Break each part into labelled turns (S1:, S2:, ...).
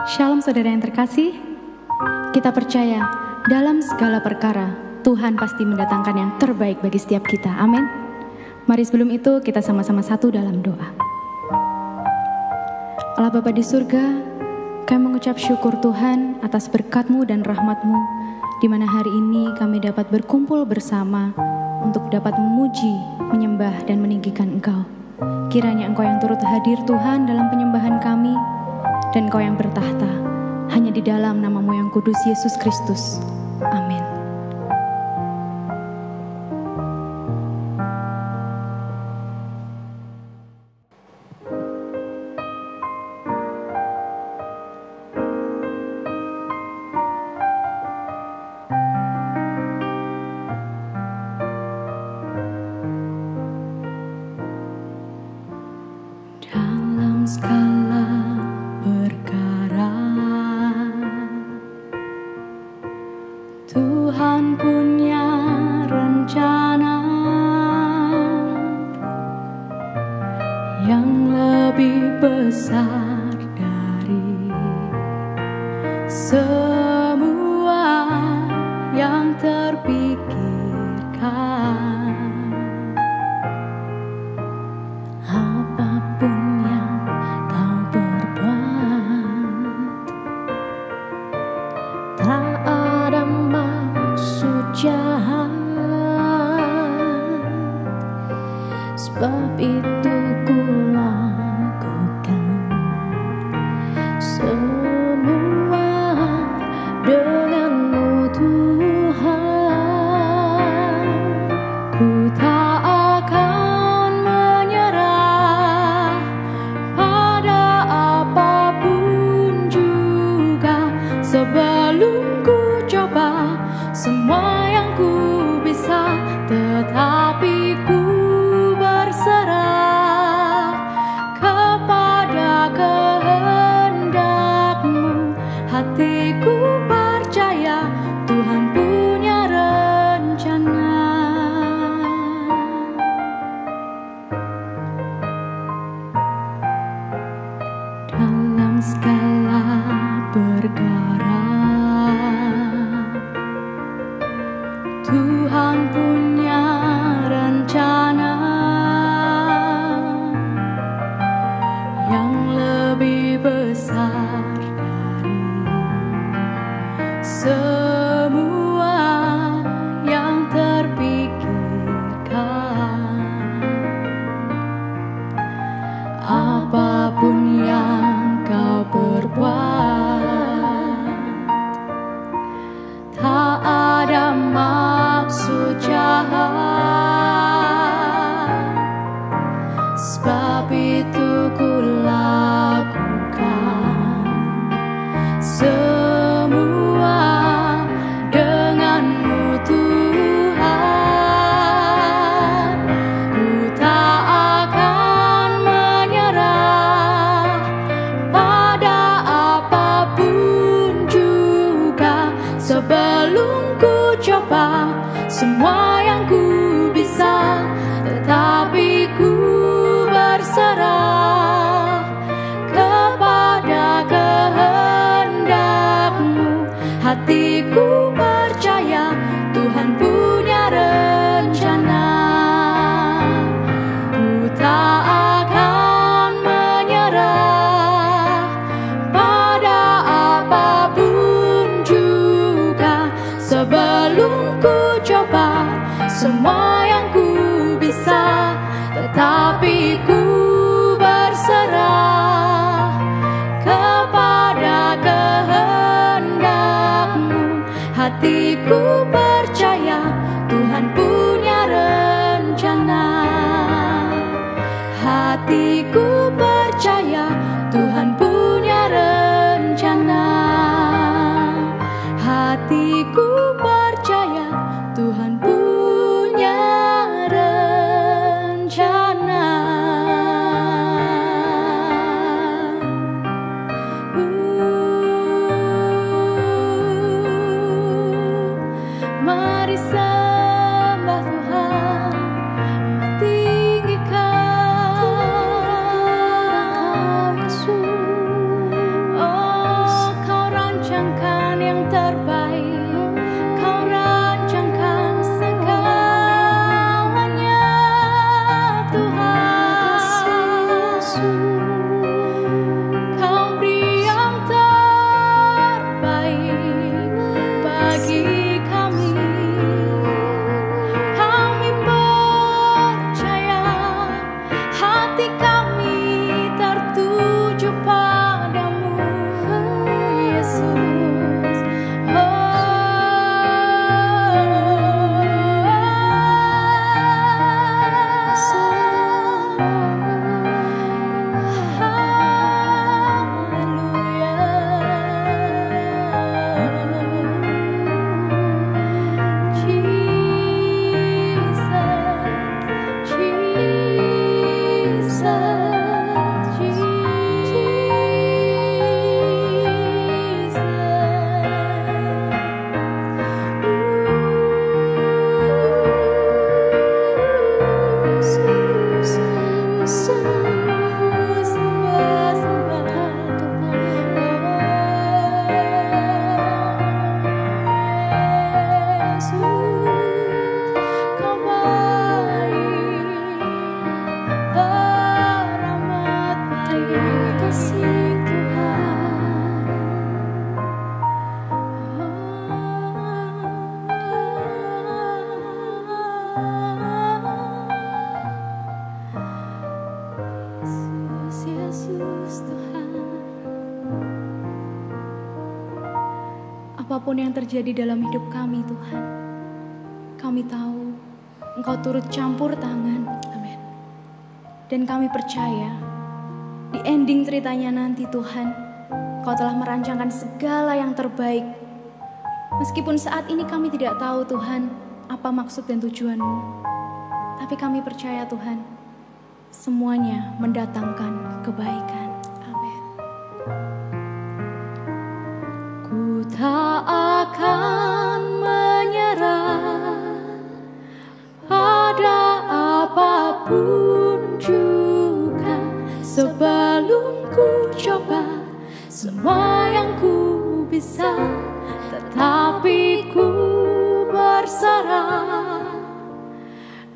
S1: Shalom saudara yang terkasih, kita percaya dalam segala perkara Tuhan pasti mendatangkan yang terbaik bagi setiap kita, amin. Mari sebelum itu kita sama-sama satu dalam doa. Allah Bapa di surga, kami mengucap syukur Tuhan atas berkat-Mu dan rahmat-Mu, di mana hari ini kami dapat berkumpul bersama untuk dapat memuji, menyembah dan meninggikan Engkau. Kiranya Engkau yang turut hadir Tuhan dalam penyembahan kami, dan Engkau yang bertahta hanya di dalam nama-Mu yang kudus Yesus Kristus. Amin. Dalam segala perkara Tuhan punya rencana yang lebih besar dari semua yang terpikirkan. Apapun yang kau perbuat, tak ada maksud jahat. Sebab itu ku lakukan semua denganmu Tuhan. Ku tak akan menyerah pada apapun juga, sebelum ku coba semua yang ku bisa, tetapi ku berserah kepada kehendak-Mu. Hatiku percaya Tuhan punya rencana. Dalam segala perkara Tuhan punya rencana yang lebih besar dari semua yang terpikirkan. Apapun yang kau perbuat, tak ada maksud jahat. Sebab itu ku lakukan semua denganmu Tuhan. Ku tak akan menyerah pada apapun juga, sebelum ku coba semua yang ku bisa, tetapi ku berserah kepada kehendak-Mu. Hatiku percaya Tuhan punya rencana. Ku tak akan menyerah pada apapun juga, sebelum ku coba semua yang ku bisa, tetapi ku berserah kepada kehendak-Mu. Hatiku percaya Tuhan punya rencana. Hatiku percaya Tuhan punya rencana. Hatiku percaya Tuhan punya rencana. Mari sembah Tuhan, tinggikan apapun yang terjadi dalam hidup kami Tuhan, kami tahu Engkau turut campur tangan. Amin. Dan kami percaya di ending ceritanya nanti Tuhan, Engkau telah merancangkan segala yang terbaik. Meskipun saat ini kami tidak tahu Tuhan apa maksud dan tujuan-Mu, tapi kami percaya Tuhan, semuanya mendatangkan kebaikan. Amin. Ku tak akan menyerah pada apapun juga, sebelum ku coba semua yang ku bisa, tetapi ku berserah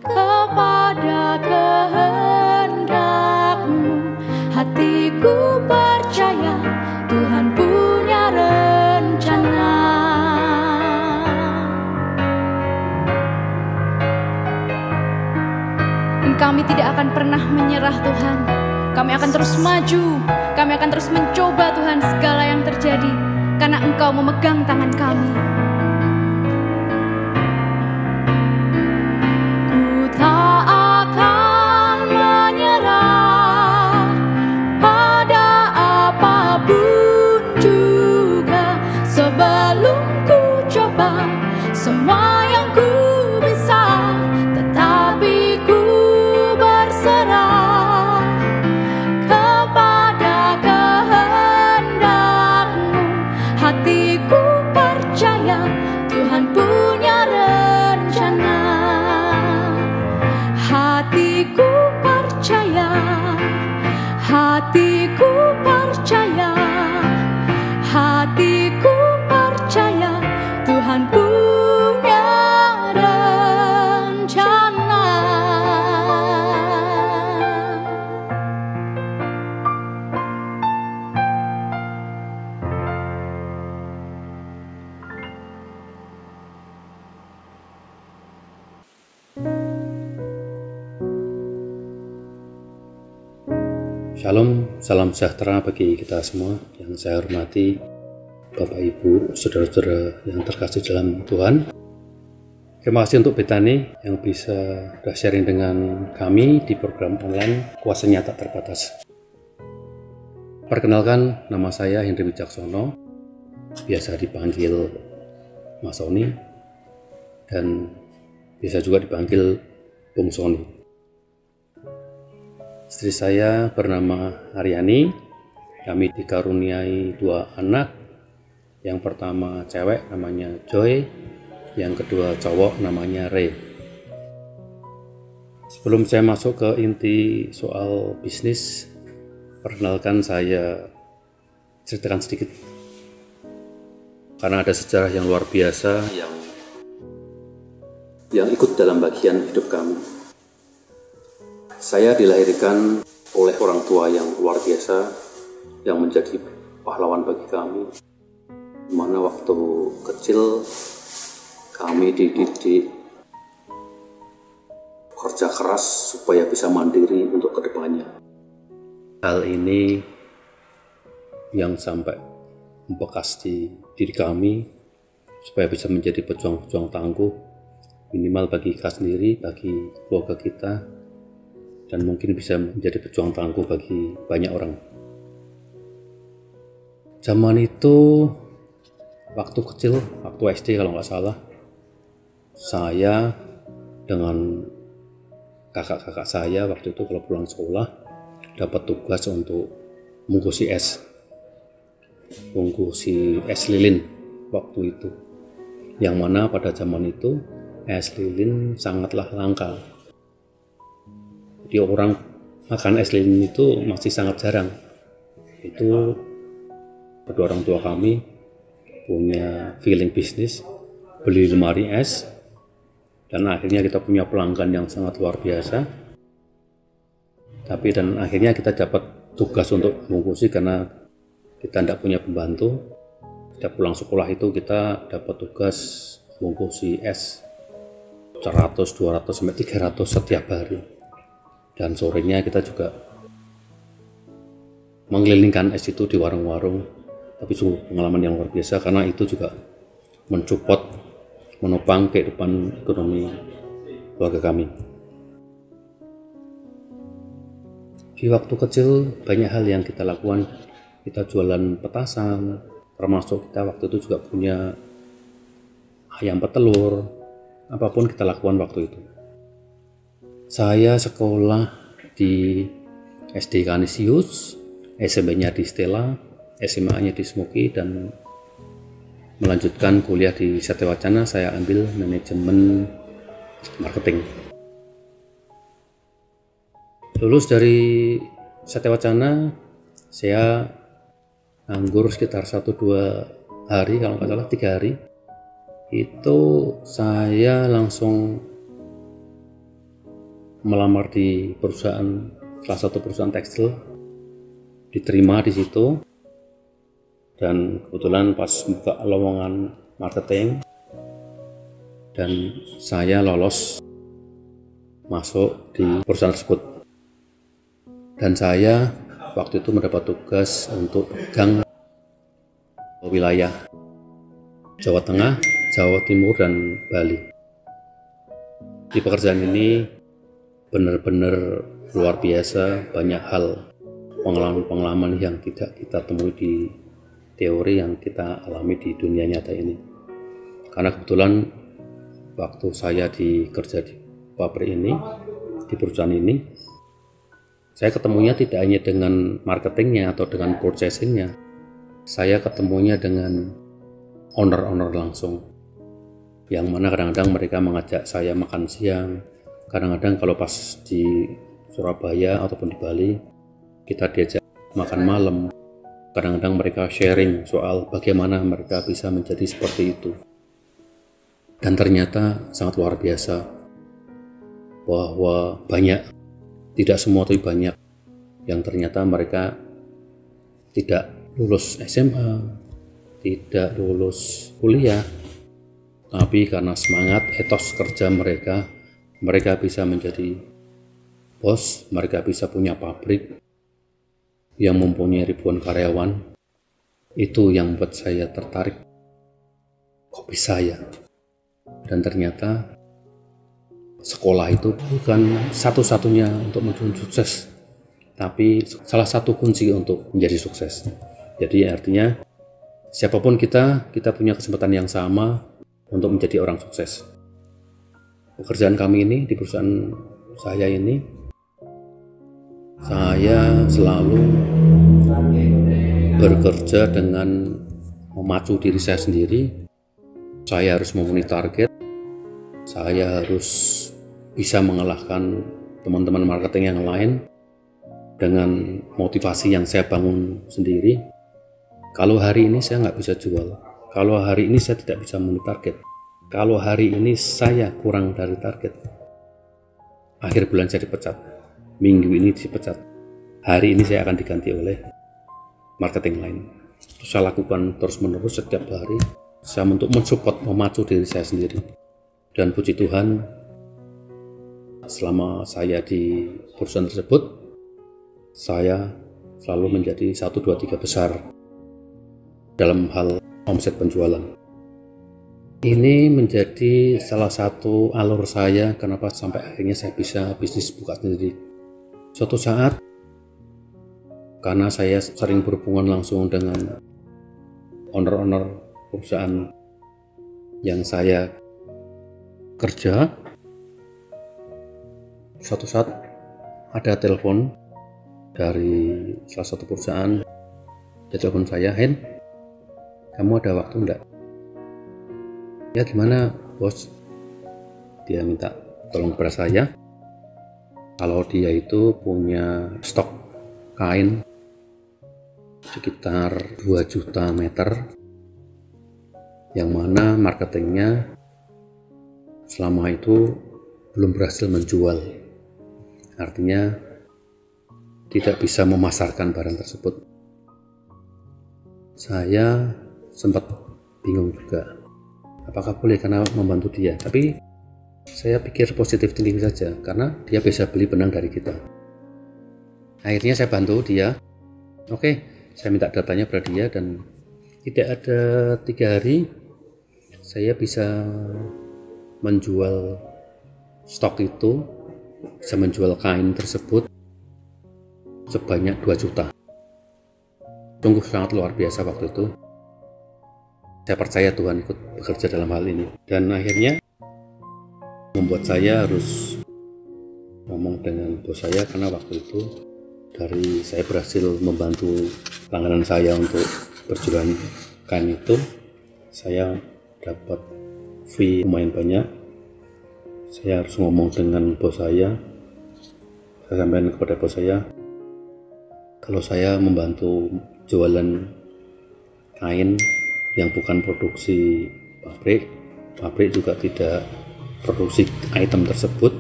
S1: kepada kehendak-Mu. Hatiku percaya Tuhan punya rencana. Dan kami tidak akan pernah menyerah Tuhan. Kami akan terus maju. Kami akan terus mencoba Tuhan segala yang terjadi, karena Engkau memegang tangan kami. Semua yang ku bisa, tetapi ku berserah kepada kehendak-Mu. Hatiku percaya Tuhan punya rencana. Hatiku percaya, hatiku percaya, hatiku percaya Tuhan punya rencana.
S2: Shalom, salam sejahtera bagi kita semua yang saya hormati, Bapak Ibu, saudara-saudara yang terkasih dalam Tuhan. Terima kasih untuk Betani yang bisa sharing dengan kami di program online Kuasanya Tak Terbatas. Perkenalkan, nama saya Henry Wicaksono, biasa dipanggil Mas Sony, dan biasa juga dipanggil Bung Sony. Istri saya bernama Aryani, kami dikaruniai 2 anak. Yang pertama cewek namanya Joy, yang kedua cowok namanya Ray. Sebelum saya masuk ke inti soal bisnis, perkenalkan saya ceritakan sedikit. Karena ada sejarah yang luar biasa yang ikut dalam bagian hidup kami. Saya dilahirkan oleh orang tua yang luar biasa, yang menjadi pahlawan bagi kami. Dimana waktu kecil kami dididik kerja keras supaya bisa mandiri untuk kedepannya. Hal ini yang sampai membekas di diri kami supaya bisa menjadi pejuang-pejuang tangguh, minimal bagi kita sendiri, bagi keluarga kita, dan mungkin bisa menjadi pejuang tangguh bagi banyak orang. Zaman itu, waktu kecil, waktu SD kalau nggak salah, saya dengan kakak-kakak saya waktu itu kalau pulang sekolah dapat tugas untuk bungkusi es lilin waktu itu, yang mana pada zaman itu es lilin sangatlah langka. Jadi orang makan es lilin itu masih sangat jarang. Itu kedua orang tua kami punya feeling bisnis, beli lemari es, dan akhirnya kita punya pelanggan yang sangat luar biasa. Dan akhirnya kita dapat tugas untuk bungkusi karena kita tidak punya pembantu. Setiap pulang sekolah itu kita dapat tugas bungkusi es 100, 200, sampai 300 setiap hari. Dan sorenya kita juga mengelilingkan es itu di warung-warung. Tapi sungguh pengalaman yang luar biasa, karena itu juga mensupport, menopang kehidupan ekonomi keluarga kami. Di waktu kecil banyak hal yang kita lakukan. Kita jualan petasan, termasuk kita waktu itu juga punya ayam petelur. Apapun kita lakukan waktu itu. Saya sekolah di SD Kanisius, SMP-nya di Stella, SMA-nya di Smoky, dan melanjutkan kuliah di Satya Wacana. Saya ambil manajemen marketing. Lulus dari Satya Wacana, saya nganggur sekitar 1-2 hari, kalau nggak salah 3 hari. Itu saya langsung melamar di salah satu perusahaan tekstil, diterima di situ, dan kebetulan pas buka lowongan marketing dan saya lolos masuk di perusahaan tersebut. Dan saya waktu itu mendapat tugas untuk pegang wilayah Jawa Tengah, Jawa Timur, dan Bali. Di pekerjaan ini benar-benar luar biasa, banyak hal, pengalaman-pengalaman yang tidak kita temui di teori yang kita alami di dunia nyata ini. Karena kebetulan waktu saya kerja di pabrik ini, di perusahaan ini, saya ketemunya tidak hanya dengan marketingnya atau dengan purchasingnya, saya ketemunya dengan owner-owner langsung, yang mana kadang-kadang mereka mengajak saya makan siang, kadang-kadang kalau pas di Surabaya ataupun di Bali kita diajak makan malam. Kadang-kadang mereka sharing soal bagaimana mereka bisa menjadi seperti itu. Dan ternyata sangat luar biasa bahwa banyak, tidak semua tapi banyak, yang ternyata mereka tidak lulus SMA, tidak lulus kuliah, tapi karena semangat etos kerja mereka bisa menjadi bos, mereka bisa punya pabrik yang mempunyai ribuan karyawan. Itu yang membuat saya tertarik, kok bisa ya? Dan ternyata sekolah itu bukan satu-satunya untuk menuju sukses, tapi salah satu kunci untuk menjadi sukses. Jadi artinya siapapun kita punya kesempatan yang sama untuk menjadi orang sukses. Pekerjaan kami ini di perusahaan saya ini, saya selalu bekerja dengan memacu diri saya sendiri. Saya harus memenuhi target, saya harus bisa mengalahkan teman-teman marketing yang lain dengan motivasi yang saya bangun sendiri. Kalau hari ini saya nggak bisa jual, kalau hari ini saya tidak bisa memenuhi target, kalau hari ini saya kurang dari target, akhir bulan saya dipecat, minggu ini dipecat, hari ini saya akan diganti oleh marketing lain. Terus saya lakukan terus-menerus setiap hari, saya untuk mensupport, memacu diri saya sendiri. Dan puji Tuhan, selama saya di perusahaan tersebut, saya selalu menjadi 1, 2, 3 besar dalam hal omset penjualan. Ini menjadi salah satu alur saya kenapa sampai akhirnya saya bisa bisnis buka sendiri. Suatu saat, karena saya sering berhubungan langsung dengan owner-owner perusahaan yang saya kerja, suatu saat ada telepon dari salah satu perusahaan. Dia telepon saya, "Hen, kamu ada waktu enggak?" "Ya gimana bos?" Dia minta tolong kepada saya. Kalau dia itu punya stok kain sekitar 2 juta meter, yang mana marketingnya selama itu belum berhasil menjual. Artinya tidak bisa memasarkan barang tersebut. Saya sempat bingung juga, apakah boleh karena membantu dia. Tapi saya pikir positif thinking saja, karena dia bisa beli benang dari kita. Akhirnya saya bantu dia. Oke, saya minta datanya pada dia, dan tidak ada 3 hari saya bisa menjual stok itu, bisa menjual kain tersebut sebanyak 2 juta. Sungguh sangat luar biasa waktu itu. Saya percaya Tuhan ikut bekerja dalam hal ini. Dan akhirnya membuat saya harus ngomong dengan bos saya, karena waktu itu dari saya berhasil membantu langganan saya untuk berjualan kain itu, saya dapat fee lumayan banyak. Saya harus ngomong dengan bos saya sampaikan kepada bos saya, kalau saya membantu jualan kain yang bukan produksi pabrik juga tidak produksi item tersebut,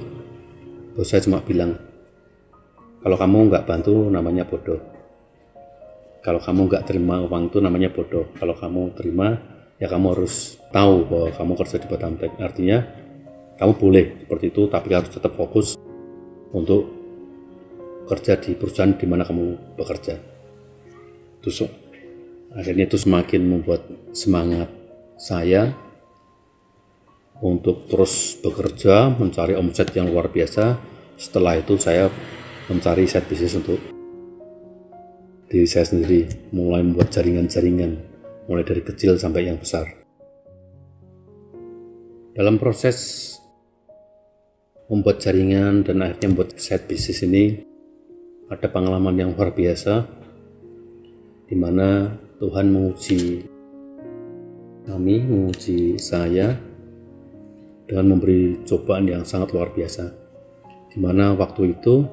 S2: bos saya cuma bilang, kalau kamu nggak bantu namanya bodoh, kalau kamu nggak terima uang itu namanya bodoh, kalau kamu terima ya kamu harus tahu bahwa kamu kerja di Batamtek, artinya kamu boleh seperti itu, tapi harus tetap fokus untuk kerja di perusahaan di mana kamu bekerja. Terus akhirnya itu semakin membuat semangat saya untuk terus bekerja, mencari omset yang luar biasa. Setelah itu saya mencari side business untuk diri saya sendiri, mulai membuat jaringan-jaringan, mulai dari kecil sampai yang besar. Dalam proses membuat jaringan dan akhirnya membuat side business ini, ada pengalaman yang luar biasa, di mana Tuhan menguji kami, menguji saya dengan memberi cobaan yang sangat luar biasa. Di mana waktu itu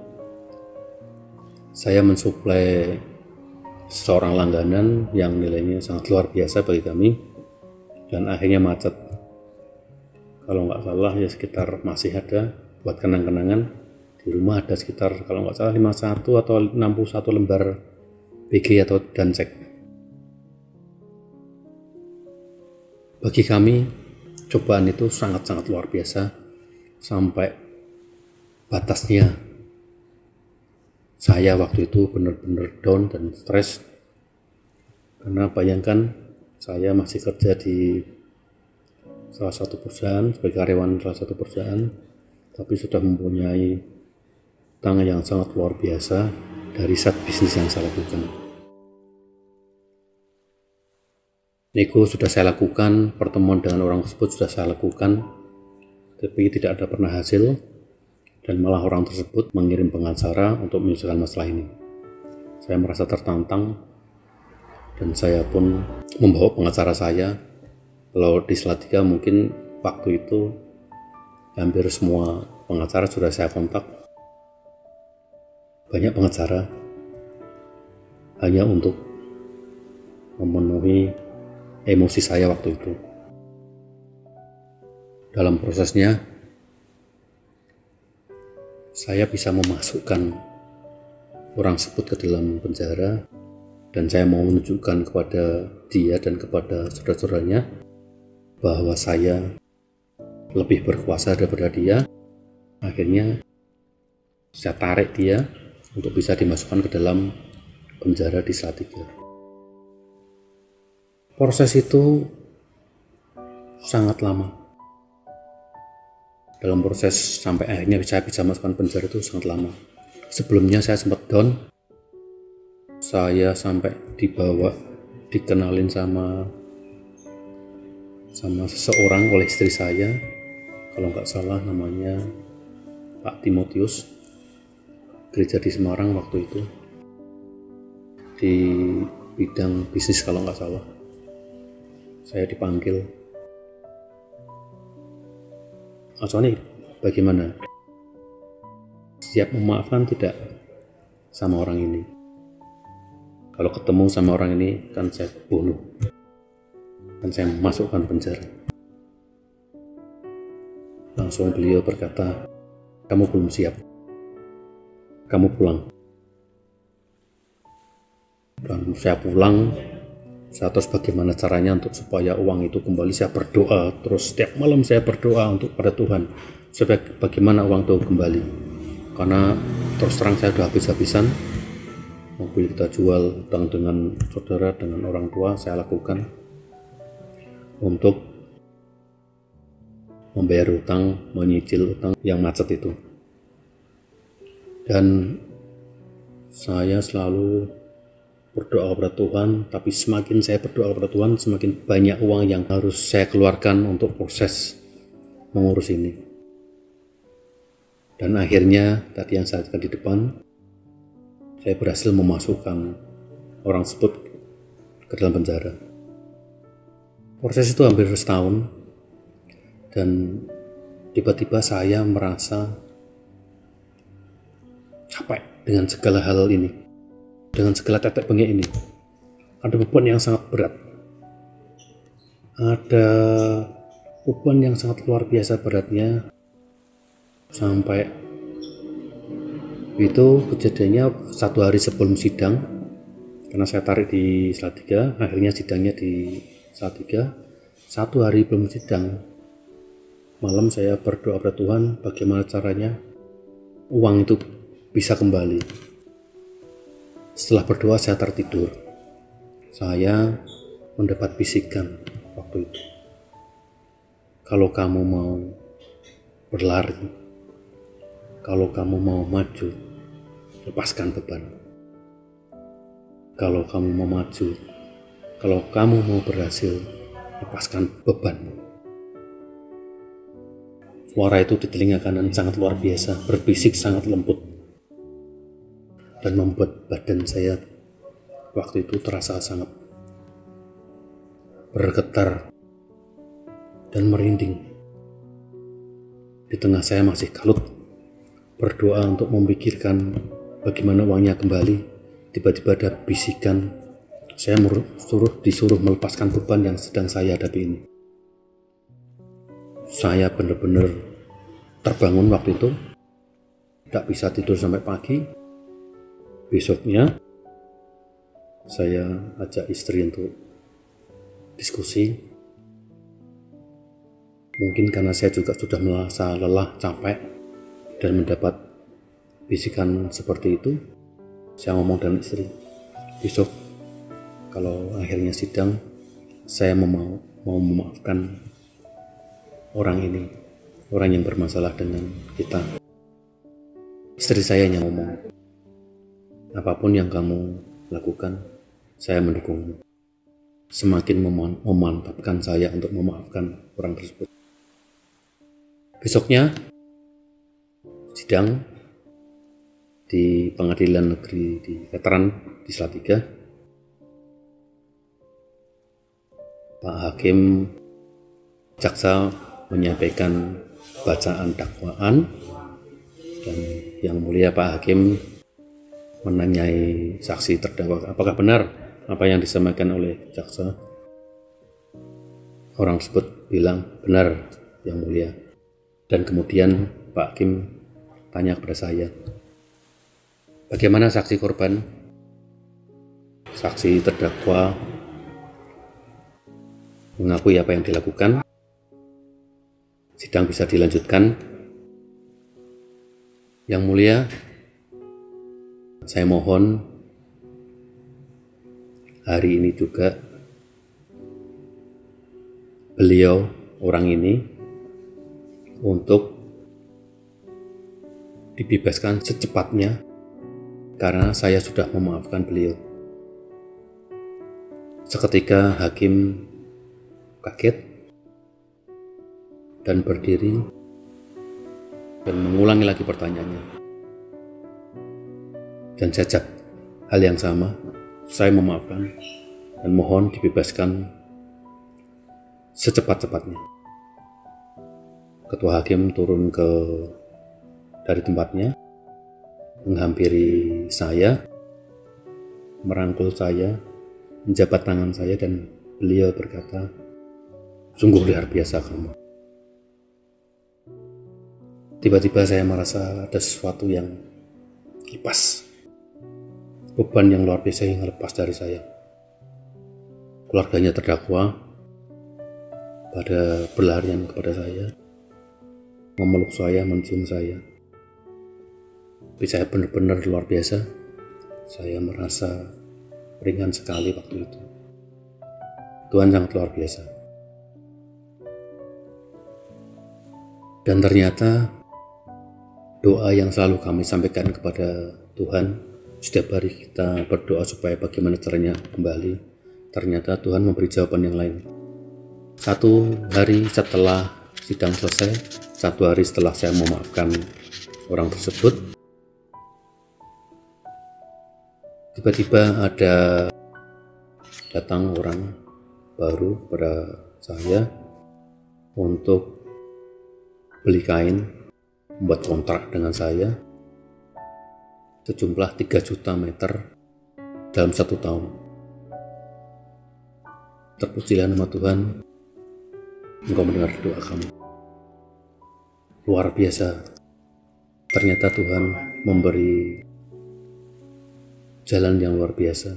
S2: saya mensuplai seorang langganan yang nilainya sangat luar biasa bagi kami, dan akhirnya macet. Kalau nggak salah ya sekitar masih ada buat kenang-kenangan di rumah, ada sekitar kalau nggak salah 51 atau 61 lembar BG atau dancek. Bagi kami cobaan itu sangat-sangat luar biasa, sampai batasnya saya waktu itu benar-benar down dan stres, karena bayangkan saya masih kerja di salah satu perusahaan sebagai karyawan salah satu perusahaan, tapi sudah mempunyai utang yang sangat luar biasa dari side bisnis yang saya lakukan. Nego sudah saya lakukan, pertemuan dengan orang tersebut sudah saya lakukan, tapi tidak ada pernah hasil, dan malah orang tersebut mengirim pengacara untuk menyelesaikan masalah ini. Saya merasa tertantang, dan saya pun membawa pengacara saya. Kalau di Salatiga mungkin waktu itu hampir semua pengacara sudah saya kontak, banyak pengacara, hanya untuk memenuhi emosi saya waktu itu. Dalam prosesnya saya bisa memasukkan orang tersebut ke dalam penjara, dan saya mau menunjukkan kepada dia dan kepada saudara-saudaranya bahwa saya lebih berkuasa daripada dia. Akhirnya saya tarik dia untuk bisa dimasukkan ke dalam penjara di Salatiga. Proses itu sangat lama. Dalam proses sampai akhirnya saya bisa masukkan penjara itu sangat lama. Sebelumnya saya sempat down. Saya sampai dikenalin sama seseorang oleh istri saya, kalau nggak salah namanya Pak Timotius, gereja di Semarang waktu itu, di bidang bisnis kalau nggak salah. Saya dipanggil, Sony, bagaimana? Siap memaafkan tidak sama orang ini? Kalau ketemu sama orang ini kan saya bunuh, kan saya masukkan penjara. Langsung beliau berkata, kamu belum siap, kamu pulang. Dan saya pulang. Saya terus bagaimana caranya untuk supaya uang itu kembali. Saya berdoa terus, setiap malam saya berdoa untuk pada Tuhan supaya bagaimana uang itu kembali, karena terus terang saya sudah habis-habisan. Mobil kita jual, utang dengan saudara, dengan orang tua saya lakukan untuk membayar utang, menyicil utang yang macet itu. Dan saya selalu berdoa kepada Tuhan, tapi semakin saya berdoa kepada Tuhan, semakin banyak uang yang harus saya keluarkan untuk proses mengurus ini. Dan akhirnya, tadi yang saya katakan di depan, saya berhasil memasukkan orang tersebut ke dalam penjara. Proses itu hampir setahun, dan tiba-tiba saya merasa capek dengan segala hal ini, dengan segala tetek bengek ini. Ada beban yang sangat berat, ada beban yang sangat luar biasa beratnya, sampai itu kejadiannya 1 hari sebelum sidang, karena saya tarik di Salatiga, akhirnya sidangnya di Salatiga. 1 hari belum sidang, malam saya berdoa kepada Tuhan bagaimana caranya uang itu bisa kembali. Setelah berdoa saya tertidur. Saya mendapat bisikan waktu itu, kalau kamu mau berlari, kalau kamu mau maju, lepaskan beban. Kalau kamu mau maju, kalau kamu mau berhasil, lepaskan bebanmu. Suara itu di telinga kanan sangat luar biasa, berbisik sangat lembut, dan membuat badan saya waktu itu terasa sangat bergetar dan merinding. Di tengah saya masih kalut berdoa untuk memikirkan bagaimana uangnya kembali, tiba-tiba ada bisikan, saya disuruh melepaskan beban yang sedang saya hadapi ini. Saya benar-benar terbangun waktu itu, tidak bisa tidur sampai pagi. Besoknya saya ajak istri untuk diskusi. Mungkin karena saya juga sudah merasa lelah, capek, dan mendapat bisikan seperti itu, saya ngomong dengan istri, besok kalau akhirnya sidang, saya mau memaafkan orang ini, orang yang bermasalah dengan kita. Istri saya yang ngomong, apapun yang kamu lakukan, saya mendukungmu. Semakin memantapkan saya untuk memaafkan orang tersebut. Besoknya sidang di Pengadilan Negeri di Veteran di Salatiga. Pak Hakim jaksa menyampaikan bacaan dakwaan, dan yang mulia Pak Hakim menanyai saksi terdakwa, apakah benar apa yang disampaikan oleh jaksa? Orang tersebut bilang, benar yang mulia. Dan kemudian Pak Hakim tanya kepada saya, bagaimana saksi korban? Saksi terdakwa mengakui apa yang dilakukan. Sidang bisa dilanjutkan. Yang mulia, saya mohon hari ini juga beliau, orang ini, untuk dibebaskan secepatnya karena saya sudah memaafkan beliau. Seketika hakim kaget dan berdiri dan mengulangi lagi pertanyaannya. Dan saya jawab hal yang sama, saya memaafkan dan mohon dibebaskan secepat-cepatnya. Ketua hakim turun dari tempatnya, menghampiri saya, merangkul saya, menjabat tangan saya, dan beliau berkata, sungguh luar biasa kamu. Tiba-tiba saya merasa ada sesuatu yang lepas, beban yang luar biasa yang lepas dari saya. Keluarganya terdakwa pada berlarian kepada saya, memeluk saya, mencium saya. Tapi saya benar-benar luar biasa. Saya merasa ringan sekali waktu itu. Tuhan sangat luar biasa. Dan ternyata doa yang selalu kami sampaikan kepada Tuhan, setiap hari kita berdoa supaya bagaimana caranya kembali, ternyata Tuhan memberi jawaban yang lain. 1 hari setelah sidang selesai, 1 hari setelah saya memaafkan orang tersebut, tiba-tiba datang orang baru pada saya untuk beli kain, membuat kontrak dengan saya sejumlah 3 juta meter dalam 1 tahun. Terpujilah nama Tuhan, Engkau mendengar doa kami. Luar biasa, ternyata Tuhan memberi jalan yang luar biasa.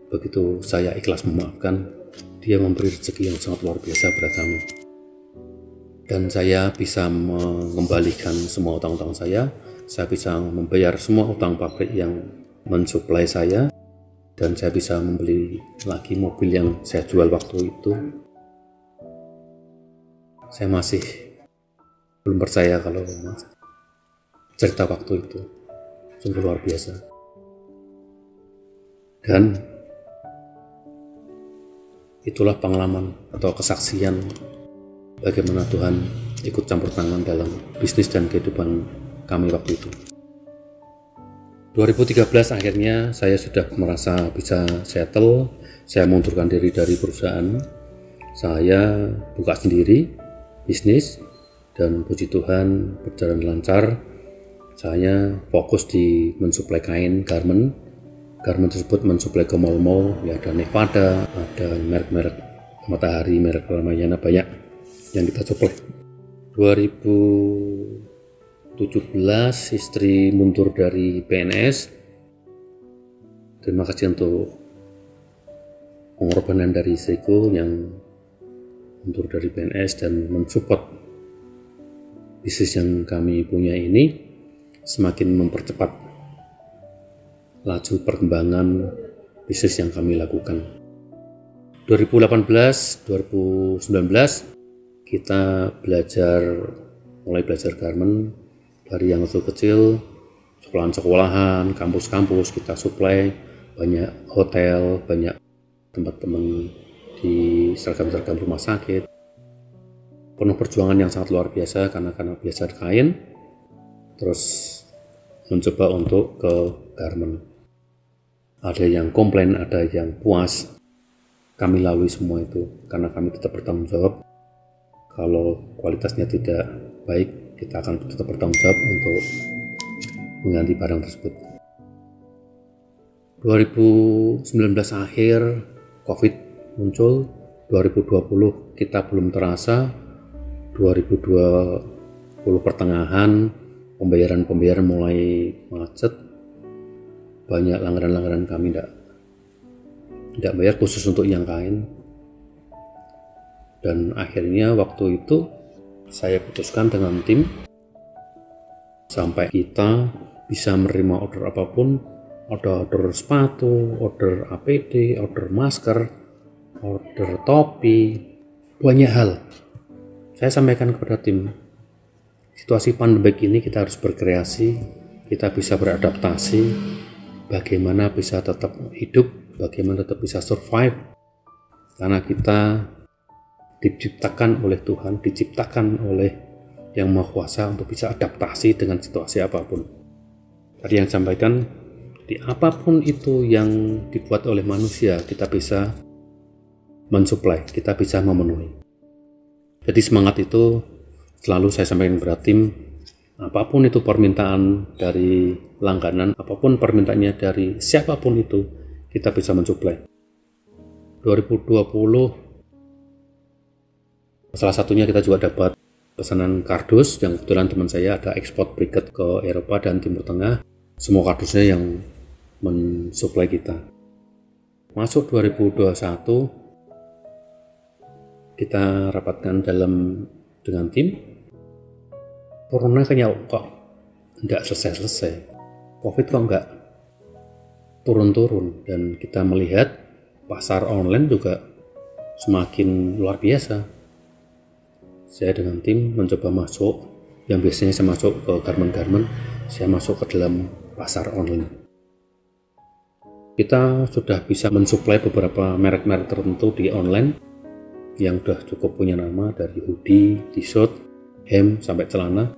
S2: Begitu saya ikhlas memaafkan, Dia memberi rezeki yang sangat luar biasa pada kami. Dan saya bisa mengembalikan semua utang-utang saya bisa membayar semua utang pabrik yang mensuplai saya, dan saya bisa membeli lagi mobil yang saya jual waktu itu. Saya masih belum percaya kalau cerita waktu itu sungguh luar biasa. Dan itulah pengalaman atau kesaksian bagaimana Tuhan ikut campur tangan dalam bisnis dan kehidupan kami waktu itu. 2013 akhirnya saya sudah merasa bisa settle, saya mengundurkan diri dari perusahaan, saya buka sendiri bisnis, dan puji Tuhan berjalan lancar. Saya fokus di mensuplai kain garment tersebut mensuplai ke mall-mall, ya ada Nevada, ada merek-merek Matahari, merek Ramayana, banyak yang kita suplai. 2017 istri mundur dari PNS. Terima kasih untuk pengorbanan dari istriku yang mundur dari PNS dan mensupport bisnis yang kami punya ini semakin mempercepat laju perkembangan bisnis yang kami lakukan. 2018-2019 kita mulai belajar garment dari yang kecil, sekolahan-sekolahan, kampus-kampus, kita supply banyak hotel, banyak tempat teman di seragam-seragam rumah sakit. Penuh perjuangan yang sangat luar biasa karena belajar kain, terus mencoba untuk ke garment. Ada yang komplain, ada yang puas. Kami lalui semua itu karena kami tetap bertanggung jawab. Kalau kualitasnya tidak baik, kita akan tetap bertanggung jawab untuk mengganti barang tersebut. 2019 akhir COVID muncul, 2020 kita belum terasa, 2020 pertengahan pembayaran mulai macet, banyak langgaran kami tidak bayar khusus untuk yang kain. Dan akhirnya waktu itu saya putuskan dengan tim sampai kita bisa menerima order apapun, order sepatu, order APD, order masker, order topi, banyak hal. Saya sampaikan kepada tim, situasi pandemik ini kita harus berkreasi, kita bisa beradaptasi, bagaimana bisa tetap hidup, bagaimana tetap bisa survive, karena kita diciptakan oleh Tuhan, diciptakan oleh Yang Maha Kuasa untuk bisa adaptasi dengan situasi apapun. Tadi yang sampaikan, di apapun itu yang dibuat oleh manusia, kita bisa mensuplai, kita bisa memenuhi. Jadi semangat itu selalu saya sampaikan kepada tim, apapun itu permintaan dari langganan, apapun permintaannya dari siapapun itu, kita bisa mensuplai. 2020 salah satunya kita juga dapat pesanan kardus yang kebetulan teman saya ada ekspor briket ke Eropa dan Timur Tengah. Semua kardusnya yang mensuplai kita. Masuk 2021 kita rapatkan dengan tim. Corona kayaknya kok nggak selesai-selesai. COVID kok nggak turun-turun, dan kita melihat pasar online juga semakin luar biasa. saya dengan tim mencoba masuk, yang biasanya saya masuk ke garment-garment, saya masuk ke dalam pasar online. Kita sudah bisa mensuplai beberapa merek-merek tertentu di online yang sudah cukup punya nama, dari hoodie, t-shirt, hem, sampai celana.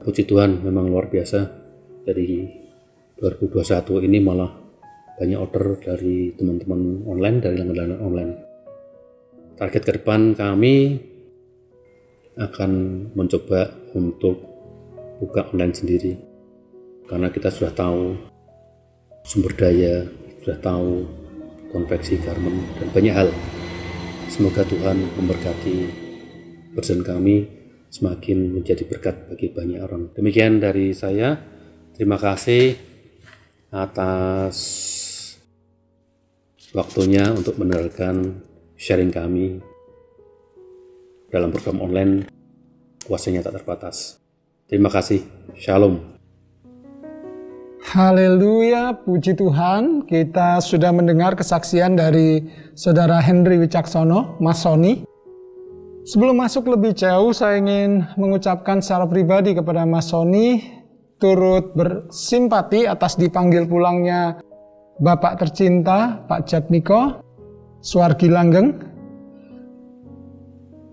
S2: Puji Tuhan, memang luar biasa. Dari 2021 ini malah banyak order dari teman-teman online, dari langganan online. Target ke depan kami akan mencoba untuk buka online sendiri, karena kita sudah tahu sumber daya, sudah tahu konveksi garment dan banyak hal. Semoga Tuhan memberkati perusahaan kami semakin menjadi berkat bagi banyak orang. Demikian dari saya. Terima kasih atas waktunya untuk mendengarkan sharing kami dalam program online Kuasanya Tak Terbatas. Terima kasih. Shalom.
S3: Haleluya, puji Tuhan. Kita sudah mendengar kesaksian dari Saudara Henry Wicaksono, Mas Sony. Sebelum masuk lebih jauh, saya ingin mengucapkan secara pribadi kepada Mas Sony, turut bersimpati atas dipanggil pulangnya Bapak tercinta, Pak Jatmiko, Suwargi Langgeng.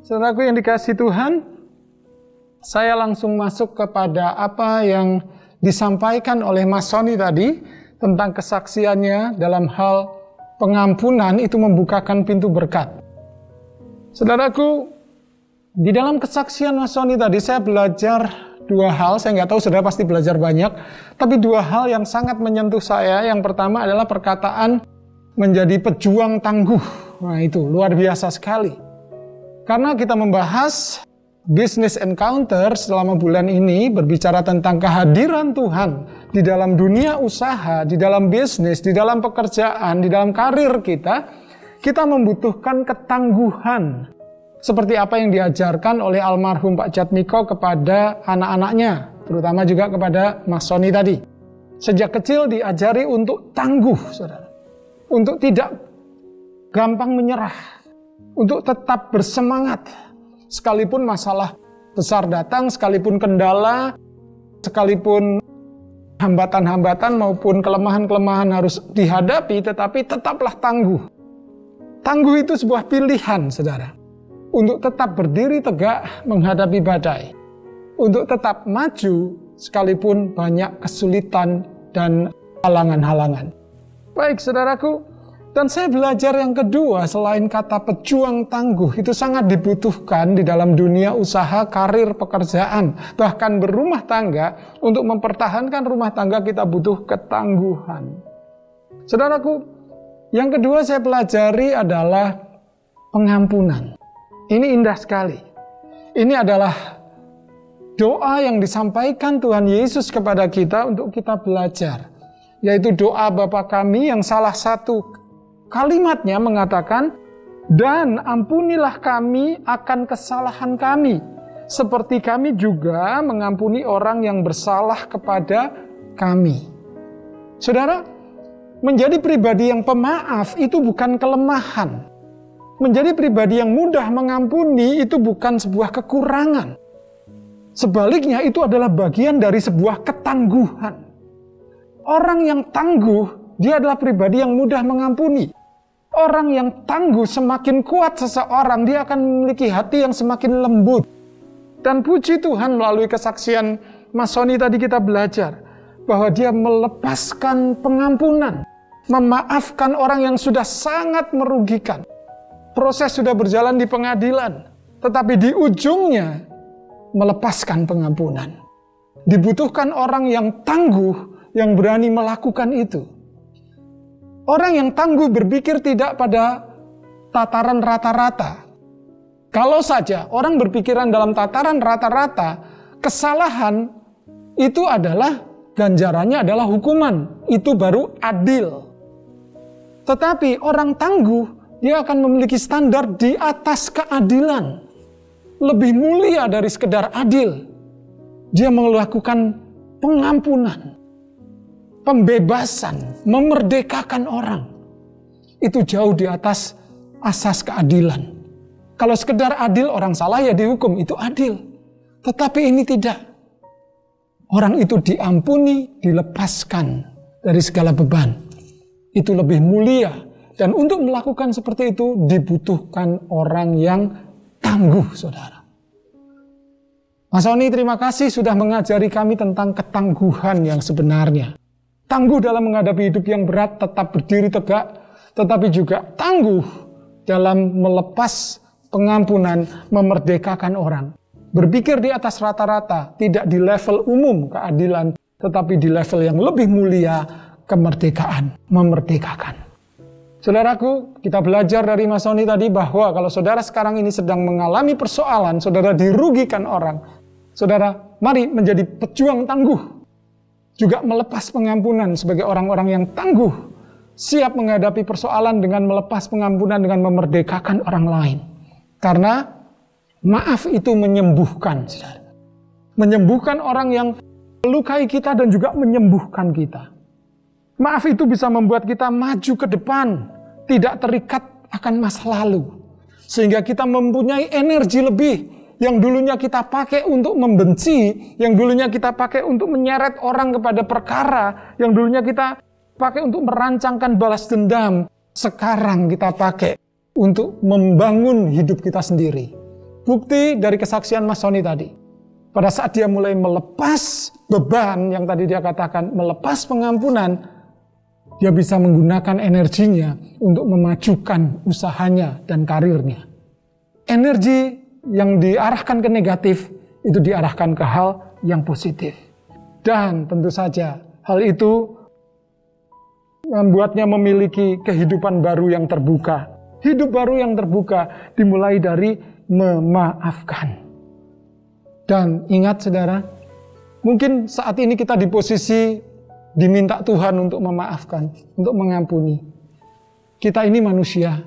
S3: Saudaraku yang dikasihi Tuhan, saya langsung masuk kepada apa yang disampaikan oleh Mas Sony tadi, tentang kesaksiannya dalam hal pengampunan itu membukakan pintu berkat. Saudaraku, di dalam kesaksian Mas Sony tadi saya belajar dua hal. Saya nggak tahu saudara pasti belajar banyak, tapi dua hal yang sangat menyentuh saya. Yang pertama adalah perkataan menjadi pejuang tangguh. Nah itu luar biasa sekali. Karena kita membahas Business Encounter selama bulan ini berbicara tentang kehadiran Tuhan di dalam dunia usaha, di dalam bisnis, di dalam pekerjaan, di dalam karir kita membutuhkan ketangguhan. Seperti apa yang diajarkan oleh almarhum Pak Jatmiko kepada anak-anaknya, terutama juga kepada Mas Sony tadi. Sejak kecil diajari untuk tangguh, saudara. Untuk tidak gampang menyerah, untuk tetap bersemangat. Sekalipun masalah besar datang, sekalipun kendala, sekalipun hambatan-hambatan maupun kelemahan-kelemahan harus dihadapi, tetapi tetaplah tangguh. Tangguh itu sebuah pilihan, saudara. Untuk tetap berdiri tegak menghadapi badai. Untuk tetap maju sekalipun banyak kesulitan dan halangan-halangan. Baik, saudaraku. Dan saya belajar yang kedua, selain kata pejuang tangguh, itu sangat dibutuhkan di dalam dunia usaha, karir, pekerjaan, bahkan berumah tangga. Untuk mempertahankan rumah tangga kita butuh ketangguhan. Saudaraku, yang kedua saya pelajari adalah pengampunan. Ini indah sekali. Ini adalah doa yang disampaikan Tuhan Yesus kepada kita untuk kita belajar. Yaitu doa Bapa kami yang salah satu kalimatnya mengatakan, dan ampunilah kami akan kesalahan kami, seperti kami juga mengampuni orang yang bersalah kepada kami. Saudara, menjadi pribadi yang pemaaf itu bukan kelemahan. Menjadi pribadi yang mudah mengampuni itu bukan sebuah kekurangan. Sebaliknya itu adalah bagian dari sebuah ketangguhan. Orang yang tangguh, dia adalah pribadi yang mudah mengampuni. Orang yang tangguh, semakin kuat seseorang, dia akan memiliki hati yang semakin lembut. Dan puji Tuhan melalui kesaksian Mas Sony tadi kita belajar bahwa dia melepaskan pengampunan, memaafkan orang yang sudah sangat merugikan. Proses sudah berjalan di pengadilan, tetapi di ujungnya melepaskan pengampunan. Dibutuhkan orang yang tangguh, yang berani melakukan itu. Orang yang tangguh berpikir tidak pada tataran rata-rata. Kalau saja orang berpikiran dalam tataran rata-rata, kesalahan itu adalah ganjarannya adalah hukuman. Itu baru adil. Tetapi orang tangguh, dia akan memiliki standar di atas keadilan. Lebih mulia dari sekedar adil. Dia melakukan pengampunan, pembebasan, memerdekakan orang. Itu jauh di atas asas keadilan. Kalau sekedar adil, orang salah ya dihukum, itu adil. Tetapi ini tidak. Orang itu diampuni, dilepaskan dari segala beban. Itu lebih mulia. Dan untuk melakukan seperti itu dibutuhkan orang yang tangguh, saudara. Mas Oni, terima kasih sudah mengajari kami tentang ketangguhan yang sebenarnya. Tangguh dalam menghadapi hidup yang berat, tetap berdiri tegak, tetapi juga tangguh dalam melepas pengampunan, memerdekakan orang. Berpikir di atas rata-rata, tidak di level umum keadilan, tetapi di level yang lebih mulia, kemerdekaan, memerdekakan. Saudaraku, kita belajar dari Mas Oni tadi bahwa kalau saudara sekarang ini sedang mengalami persoalan, saudara dirugikan orang, saudara mari menjadi pejuang tangguh. Juga melepas pengampunan sebagai orang-orang yang tangguh, siap menghadapi persoalan dengan melepas pengampunan, dengan memerdekakan orang lain. Karena maaf itu menyembuhkan, saudara. Menyembuhkan orang yang melukai kita dan juga menyembuhkan kita. Maaf itu bisa membuat kita maju ke depan, tidak terikat akan masa lalu. Sehingga kita mempunyai energi lebih. Yang dulunya kita pakai untuk membenci, yang dulunya kita pakai untuk menyeret orang kepada perkara, yang dulunya kita pakai untuk merancangkan balas dendam, sekarang kita pakai untuk membangun hidup kita sendiri. Bukti dari kesaksian Mas Sony tadi. Pada saat dia mulai melepas beban yang tadi dia katakan, melepas pengampunan, dia bisa menggunakan energinya untuk memajukan usahanya dan karirnya. Energi yang diarahkan ke negatif, itu diarahkan ke hal yang positif. Dan tentu saja hal itu membuatnya memiliki kehidupan baru yang terbuka. Hidup baru yang terbuka dimulai dari memaafkan. Dan ingat saudara, mungkin saat ini kita di posisi diminta Tuhan untuk memaafkan, untuk mengampuni. Kita ini manusia.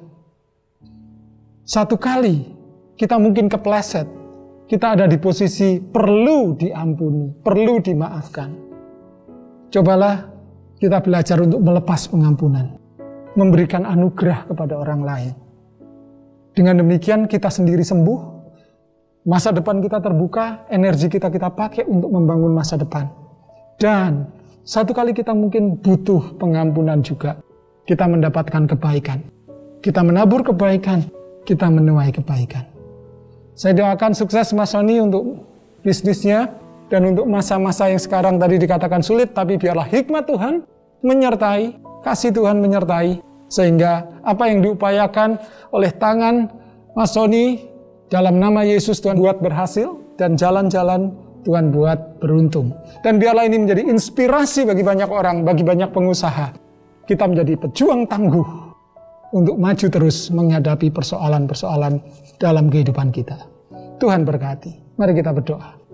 S3: Satu kali kita mungkin kepleset, kita ada di posisi perlu diampuni, perlu dimaafkan. Cobalah kita belajar untuk melepas pengampunan, memberikan anugerah kepada orang lain. Dengan demikian kita sendiri sembuh, masa depan kita terbuka, energi kita pakai untuk membangun masa depan. Dan satu kali kita mungkin butuh pengampunan juga, kita mendapatkan kebaikan. Kita menabur kebaikan, kita menuai kebaikan. Saya doakan sukses Mas Sony untuk bisnisnya dan untuk masa-masa yang sekarang tadi dikatakan sulit, tapi biarlah hikmat Tuhan menyertai, kasih Tuhan menyertai, sehingga apa yang diupayakan oleh tangan Mas Sony dalam nama Yesus Tuhan buat berhasil, dan jalan-jalan Tuhan buat beruntung. Dan biarlah ini menjadi inspirasi bagi banyak orang, bagi banyak pengusaha. Kita menjadi pejuang tangguh untuk maju terus menghadapi persoalan-persoalan dalam kehidupan kita. Tuhan berkati. Mari kita berdoa.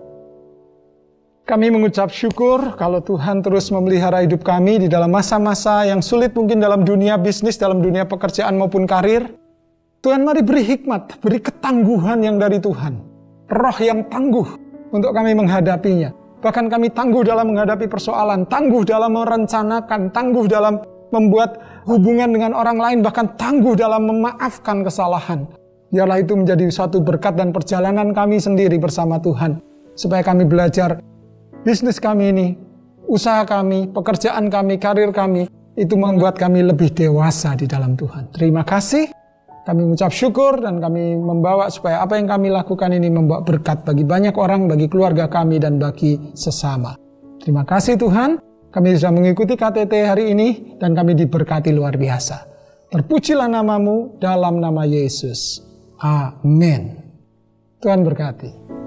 S3: Kami mengucap syukur kalau Tuhan terus memelihara hidup kami di dalam masa-masa yang sulit mungkin dalam dunia bisnis, dalam dunia pekerjaan maupun karir. Tuhan mari beri hikmat, beri ketangguhan yang dari Tuhan. Roh yang tangguh untuk kami menghadapinya. Bahkan kami tangguh dalam menghadapi persoalan, tangguh dalam merencanakan, tangguh dalam membuat hubungan dengan orang lain, bahkan tangguh dalam memaafkan kesalahan. Biarlah itu menjadi suatu berkat dan perjalanan kami sendiri bersama Tuhan. Supaya kami belajar bisnis kami ini, usaha kami, pekerjaan kami, karir kami, itu membuat kami lebih dewasa di dalam Tuhan. Terima kasih. Kami mengucap syukur dan kami membawa supaya apa yang kami lakukan ini membawa berkat bagi banyak orang, bagi keluarga kami dan bagi sesama. Terima kasih Tuhan. Kami sudah mengikuti KTT hari ini dan kami diberkati luar biasa. Terpujilah namamu dalam nama Yesus. Amin. Tuhan berkati.